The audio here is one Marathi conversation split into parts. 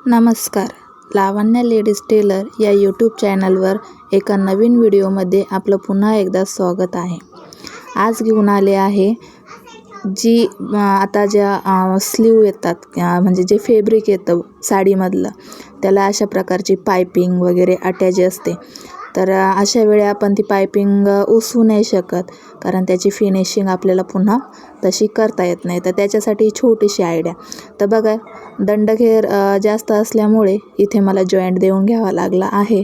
नमस्कार. लावण्या लेडीज टेलर या यूट्यूब चॅनलवर एका नवीन व्हिडिओमध्ये आपलं पुन्हा एकदा स्वागत आहे. आज घेऊन आले आहे जी आता ज्या स्लीव येतात म्हणजे जे फॅब्रिक येतं साडीमधलं त्याला अशा प्रकारची पायपिंग वगैरे अटॅच असते. तर अशा वेळी आपण ती पायपिंग उसवू नाही शकत, कारण त्याची फिनिशिंग आपल्याला पुन्हा तशी करता येत नाही. तर त्याच्यासाठी छोटीशी आयडिया. तर बघा, दंडघेर जास्त असल्यामुळे इथे मला जॉईंट देऊन घ्यावा लागला आहे.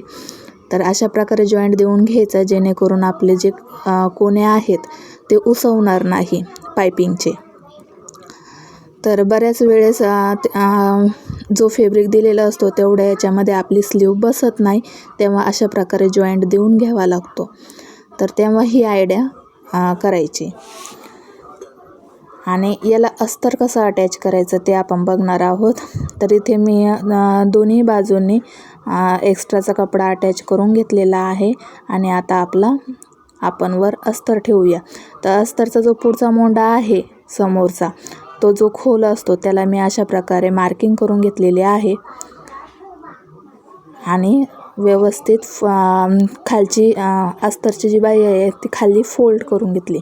तर अशा प्रकारे जॉईंट देऊन घ्यायचं जेणेकरून आपले जे कोणे आहेत ते उसवणार नाही पायपिंगचे. तर बऱ्याच वेळेस जो फॅब्रिक दिलेला असतो तेवढ्या याच्यामध्ये आपली स्लीव बसत नाही, तेव्हा अशा प्रकारे जॉईंट देऊन घ्यावा लागतो. तर तेव्हा ही आयडिया करायची. आणि याला अस्तर कसं अटॅच करायचं ते आपण बघणार आहोत. तर इथे मी दोन्ही बाजूंनी एक्स्ट्राचा कपडा अटॅच करून घेतलेला आहे. आणि आता आपण वर अस्तर ठेवूया. तर अस्तरचा जो पुढचा मोंडा आहे समोरचा, तो जो खोल असतो त्याला मी अशा प्रकारे मार्किंग करून घेतलेली आहे. आणि व्यवस्थित खालची अस्तरची जी बाई आहे ती खाली फोल्ड करून घेतली.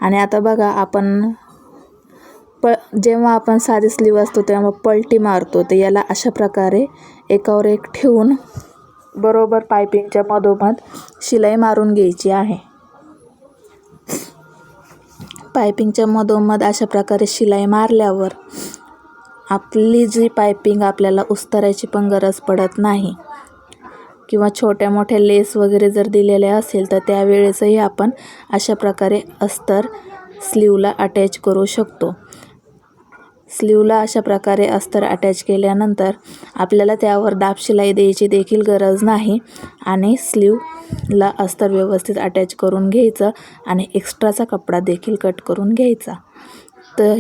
आणि आता बघा, जेव्हा आपण साधी स्लीव असतो तेव्हा पलटी मारतो, तर याला अशा प्रकारे एकावर एक ठेवून बरोबर पायपिंगच्या मधोमध शिलाई मारून घ्यायची आहे. पायपिंगच्या मधोमध अशा प्रकारे शिलाई मारल्यावर आपली जी पायपिंग आपल्याला उस्तरायची पण गरज पडत नाही. किंवा छोट्या मोठ्या लेस वगैरे जर दिलेल्या असेल तर त्यावेळेसही आपण अशा प्रकारे अस्तर स्लीवला अटॅच करू शकतो. स्लीवला अशा प्रकारे अस्तर अटॅच केल्यानंतर आपल्याला त्यावर दाब शिलाई द्यायची देखील गरज नाही. आणि स्लीवला अस्तर व्यवस्थित अटॅच करून घ्यायचं आणि एक्स्ट्राचा कपडा देखील कट करून घ्यायचा. तर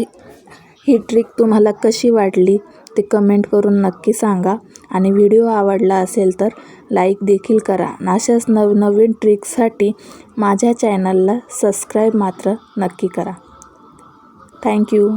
ही ट्रिक तुम्हाला कशी वाटली ते कमेंट करून नक्की सांगा. आणि व्हिडिओ आवडला असेल तर लाईक देखील करा. अशाच नवनवीन ट्रिकसाठी माझ्या चॅनलला सबस्क्राईब मात्र नक्की करा. थँक्यू.